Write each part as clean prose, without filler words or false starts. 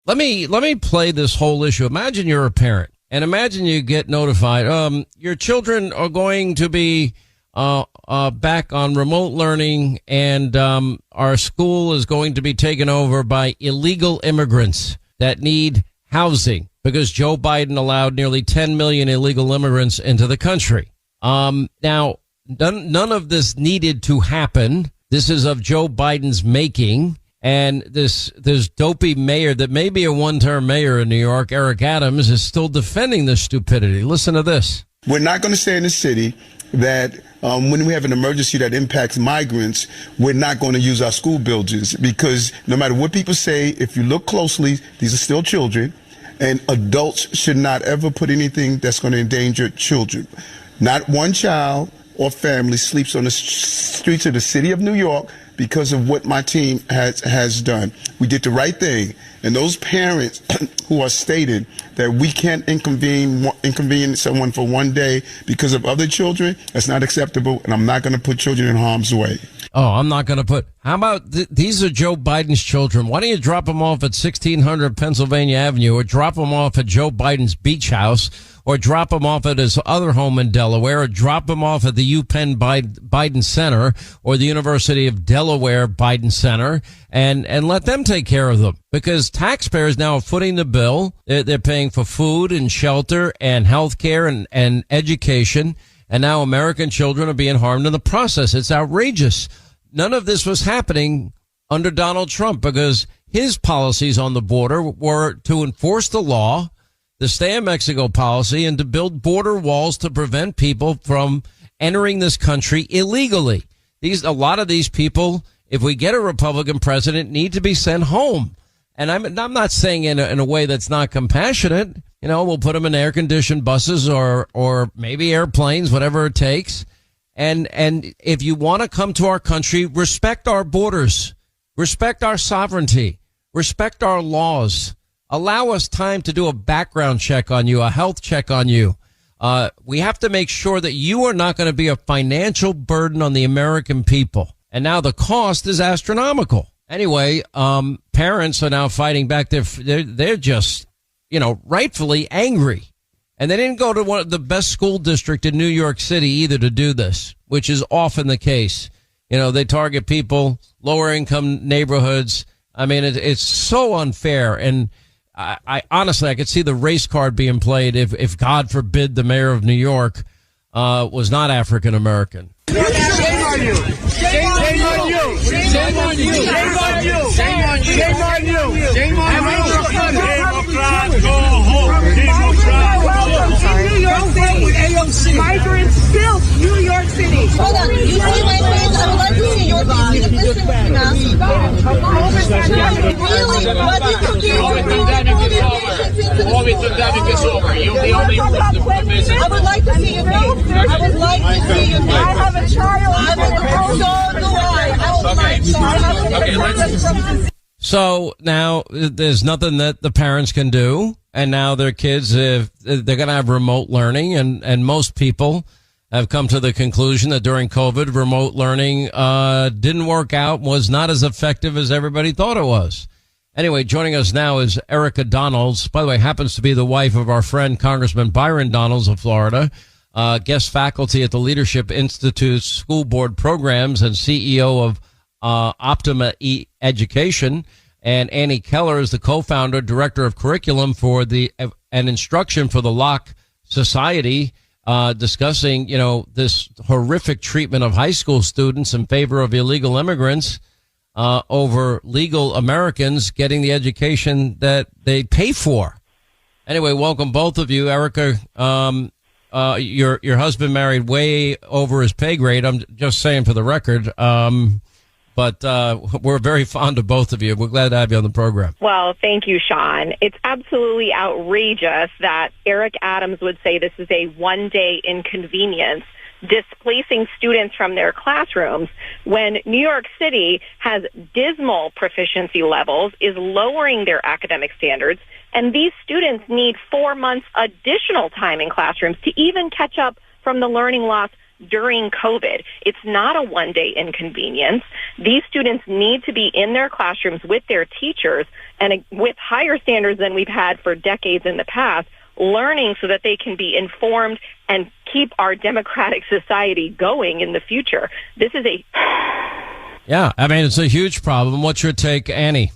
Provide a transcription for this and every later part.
Let me play this whole issue. Imagine you're a parent, and imagine you get notified, your children are going to be back on remote learning, and our school is going to be taken over by illegal immigrants that need housing because Joe Biden allowed nearly 10 million illegal immigrants into the country. Now, none of this needed to happen. This is of Joe Biden's making. And this dopey mayor that may be a one-term mayor in New York, Eric Adams, is still defending this stupidity. Listen to this. We're not going to say in the city that when we have an emergency that impacts migrants, we're not going to use our school buildings, because no matter what people say, if you look closely, these are still children, and adults should not ever put anything that's going to endanger children. Not one child or family sleeps on the streets of the city of New York because of what my team has done. We did the right thing. And those parents who are stating that we can't inconvenience someone for one day because of other children, that's not acceptable, and I'm not going to put children in harm's way. Oh, I'm not going to put... How about these are Joe Biden's children? Why don't you drop them off at 1600 Pennsylvania Avenue, or drop them off at Joe Biden's beach house, or drop them off at his other home in Delaware, or drop them off at the UPenn Biden Center or the University of Delaware Biden Center, and let them take care of them, because taxpayers now are footing the bill. They're paying for food and shelter and health care and education, and now American children are being harmed in the process. It's outrageous. None of this was happening under Donald Trump, because his policies on the border were to enforce the law, the Stay in Mexico policy, and to build border walls to prevent people from entering this country illegally. A lot of these people, if we get a Republican president, need to be sent home. And I'm not saying in a way that's not compassionate. You know, we'll put them in air-conditioned buses or maybe airplanes, whatever it takes. And if you want to come to our country, respect our borders, respect our sovereignty, respect our laws. Allow us time to do a background check on you, a health check on you. We have to make sure that you are not going to be a financial burden on the American people. And now the cost is astronomical. Anyway, parents are now fighting back. They're just, rightfully angry. And they didn't go to the best school district in New York City either to do this, which is often the case. They target people, lower income neighborhoods. I mean, it's so unfair. And I honestly, I could see the race card being played if God forbid the mayor of New York was not African American. Shame on you! Shame on you! Shame on you! Shame on you! Shame on you! Shame on you! Shame on you! Democrat, go home! Democrat, go home! New York City. Migrants built New York City. Hold on. You see my face? I would like to see your face. You can listen to me. Really? What did you do? COVID is over. You'll be only I would like to see your face. I would like to see your face. I have a child. So do I. I would like to. So now there's nothing that the parents can do. And now their kids, they're going to have remote learning. And most people have come to the conclusion that during COVID, remote learning didn't work out, was not as effective as everybody thought it was. Anyway, joining us now is Erika Donalds. By the way, happens to be the wife of our friend Congressman Byron Donalds of Florida, guest faculty at the Leadership Institute's School Board Programs and CEO of Optima Education. And Annie Keller is the co-founder, director of curriculum for and instruction for the Locke Society, discussing, this horrific treatment of high school students in favor of illegal immigrants, over legal Americans getting the education that they pay for. Anyway, welcome both of you. Erika, your husband married way over his pay grade. I'm just saying for the record. But we're very fond of both of you. We're glad to have you on the program. Well, thank you, Sean. It's absolutely outrageous that Eric Adams would say this is a one-day inconvenience, displacing students from their classrooms, when New York City has dismal proficiency levels, is lowering their academic standards, and these students need 4 months additional time in classrooms to even catch up from the learning loss during COVID. It's not a one-day inconvenience. These students need to be in their classrooms with their teachers and with higher standards than we've had for decades in the past, learning so that they can be informed and keep our democratic society going in the future. This is Yeah, I mean, it's a huge problem. What's your take, Annie?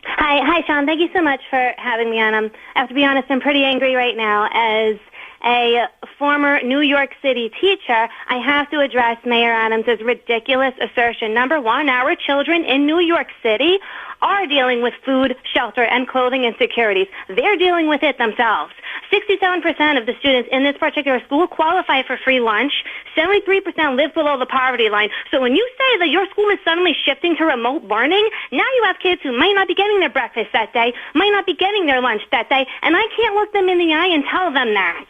Hi, Sean. Thank you so much for having me on. I have to be honest, I'm pretty angry right now. As a former New York City teacher, I have to address Mayor Adams' ridiculous assertion. Number one, our children in New York City are dealing with food, shelter, and clothing insecurities. They're dealing with it themselves. 67% of the students in this particular school qualify for free lunch. 73% live below the poverty line. So when you say that your school is suddenly shifting to remote learning, now you have kids who might not be getting their breakfast that day, might not be getting their lunch that day, and I can't look them in the eye and tell them that.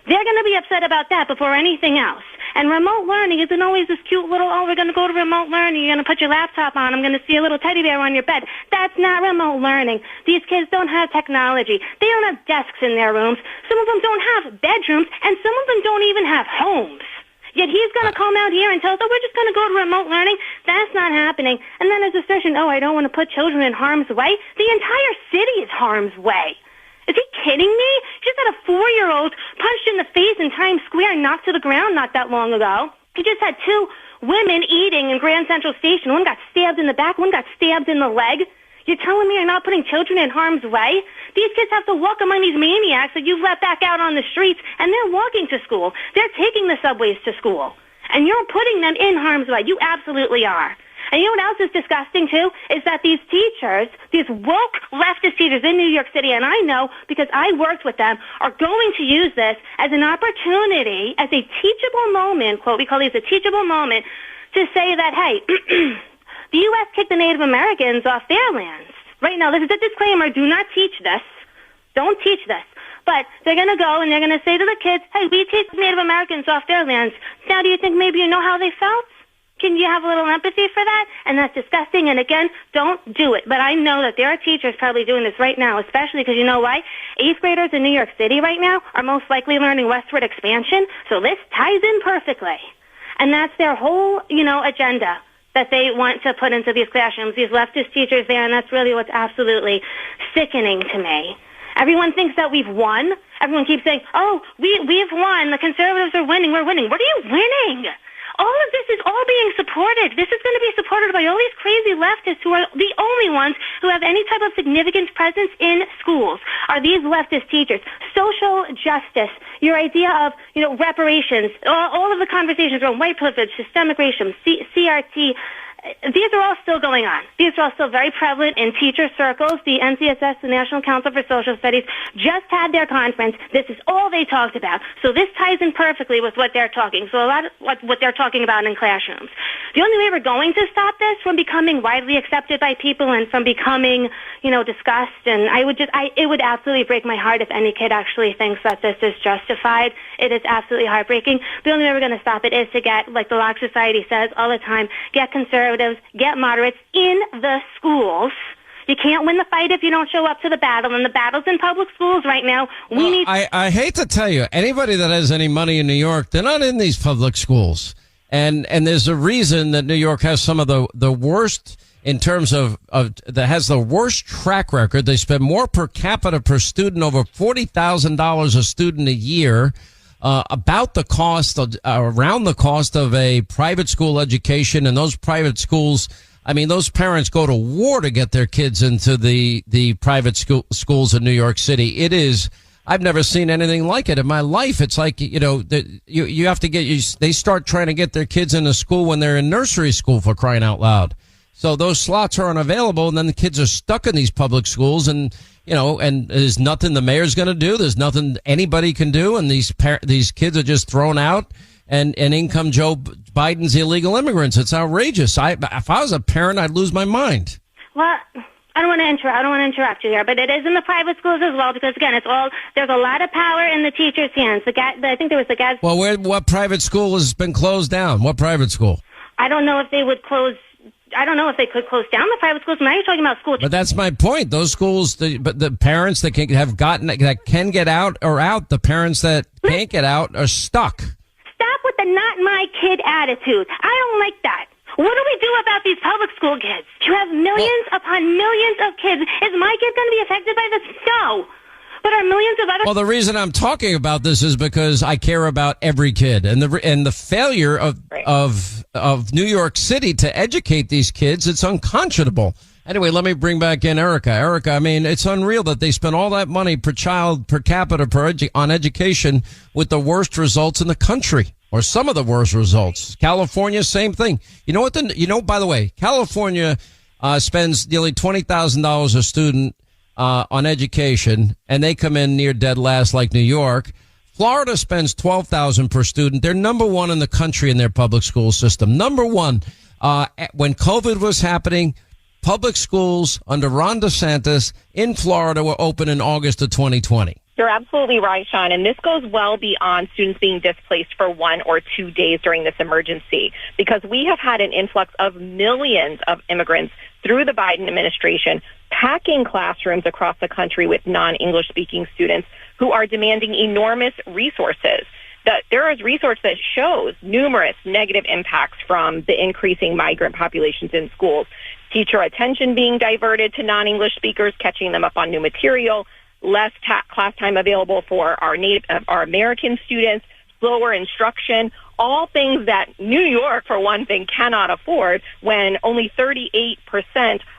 They're going to be upset about that before anything else. And remote learning isn't always this cute little, oh, we're going to go to remote learning, you're going to put your laptop on, I'm going to see a little teddy bear on your bed. That's not remote learning. These kids don't have technology. They don't have desks in their rooms. Some of them don't have bedrooms, and some of them don't even have homes. Yet he's going to come out here and tell us, oh, we're just going to go to remote learning. That's not happening. And then his assertion, oh, I don't want to put children in harm's way. The entire city is harm's way. Is he kidding me? He just had a 4-year-old punched in the face in Times Square and knocked to the ground not that long ago. He just had 2 women eating in Grand Central Station. One got stabbed in the back, one got stabbed in the leg. You're telling me you're not putting children in harm's way? These kids have to walk among these maniacs that you've let back out on the streets, and they're walking to school. They're taking the subways to school. And you're putting them in harm's way. You absolutely are. And you know what else is disgusting, too? Is that these teachers, these woke leftist teachers in New York City, and I know because I worked with them, are going to use this as an opportunity, as a teachable moment, quote, we call these a teachable moment, to say that, hey, the U.S. kicked the Native Americans off their lands. Right now, this is a disclaimer, do not teach this. Don't teach this. But they're going to go and they're going to say to the kids, hey, we kicked Native Americans off their lands. Now, do you think maybe you know how they felt? Can you have a little empathy for that? And that's disgusting. And again, don't do it. But I know that there are teachers probably doing this right now, especially because you know why? 8th graders in New York City right now are most likely learning westward expansion. So this ties in perfectly. And that's their whole, agenda that they want to put into these classrooms, these leftist teachers there. And that's really what's absolutely sickening to me. Everyone thinks that we've won. Everyone keeps saying, oh, we've won. The conservatives are winning. We're winning. What are you winning? All of this is all being supported. This is going to be supported by all these crazy leftists who are the only ones who have any type of significant presence in schools, are these leftist teachers. Social justice, your idea of, reparations, all of the conversations around white privilege, systemic racism, CRT, these are all still going on. These are all still very prevalent in teacher circles. The NCSS, the National Council for Social Studies, just had their conference. This is all they talked about. So this ties in perfectly with what they're talking. So a lot of what they're talking about in classrooms. The only way we're going to stop this from becoming widely accepted by people and from becoming, discussed, and it would absolutely break my heart if any kid actually thinks that this is justified. It is absolutely heartbreaking. The only way we're going to stop it is to get, like the Locke Society says all the time, get conservatives, get moderates in the schools. You can't win the fight if you don't show up to the battle, and the battle's in public schools right now. I hate to tell you, anybody that has any money in New York, they're not in these public schools. And there's a reason that New York has some of the worst in terms of that has the worst track record. They spend more per capita per student, over $40,000 a student a year. About the cost of, around the cost of a private school education, and those private schools, I mean, those parents go to war to get their kids into the private schools in New York City. It is, I've never seen anything like it in my life. It's like, you have to they start trying to get their kids into school when they're in nursery school, for crying out loud. So those slots are unavailable, and then the kids are stuck in these public schools, and there's nothing the mayor's going to do. There's nothing anybody can do, and these kids are just thrown out, and in come Joe Biden's illegal immigrants. It's outrageous. If I was a parent, I'd lose my mind. Well, I don't want to interrupt you here, but it is in the private schools as well, because again, there's a lot of power in the teachers' hands. I think there was the guy. Well, what private school has been closed down? What private school? I don't know if they would close. I don't know if they could close down the private schools. Now you're talking about school. But that's my point. Those schools, but the parents that can get out are out. The parents that can't get out are stuck. Stop with the not my kid attitude. I don't like that. What do we do about these public school kids? You have millions upon millions of kids. Is my kid going to be affected by this? No. But are millions of other... Well, the reason I'm talking about this is because I care about every kid, and the failure of New York City to educate these kids, it's unconscionable. Anyway, let me bring back in Erika. Erika, I mean, it's unreal that they spend all that money per child, per capita, on education with the worst results in the country, or some of the worst results. California, same thing. You know what? By the way, California spends nearly $20,000 a student on education, and they come in near dead last like New York. Florida spends $12,000 per student. They're number one in the country in their public school system. Number one. When COVID was happening, public schools under Ron DeSantis in Florida were open in August of 2020. You're absolutely right, Sean. And this goes well beyond students being displaced for 1 or 2 days during this emergency, because we have had an influx of millions of immigrants through the Biden administration, packing classrooms across the country with non-English speaking students who are demanding enormous resources. There is research that shows numerous negative impacts from the increasing migrant populations in schools. Teacher attention being diverted to non-English speakers, catching them up on new material, less class time available for our American students, slower instruction, all things that New York, for one thing, cannot afford when only 38%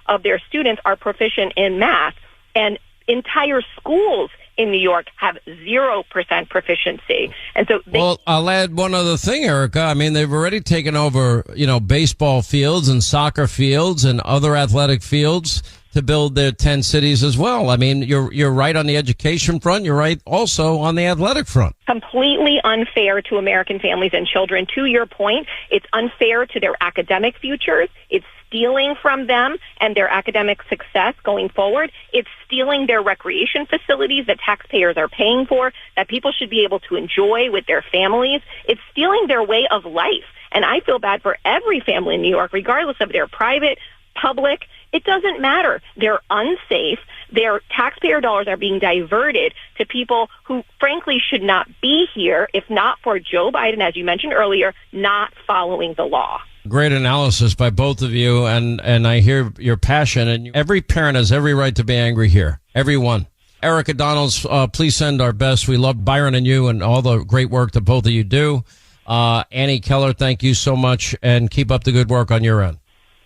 of their students are proficient in math, and entire schools in New York have 0% proficiency. And so well, I'll add one other thing, Erika. I mean, they've already taken over, baseball fields and soccer fields and other athletic fields to build their 10 cities as well. I mean, you're right on the education front. You're right also on the athletic front. Completely unfair to American families and children. To your point, it's unfair to their academic futures. It's stealing from them and their academic success going forward. It's stealing their recreation facilities that taxpayers are paying for, that people should be able to enjoy with their families. It's stealing their way of life. And I feel bad for every family in New York, regardless of their private, public. It doesn't matter. They're unsafe. Their taxpayer dollars are being diverted to people who, frankly, should not be here if not for Joe Biden, as you mentioned earlier, not following the law. Great analysis by both of you, and I hear your passion. And every parent has every right to be angry here. Everyone. Erika Donalds, please send our best. We love Byron and you and all the great work that both of you do. Annie Keller, thank you so much, and keep up the good work on your end.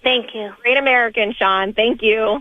Thank you. Great American, Sean. Thank you.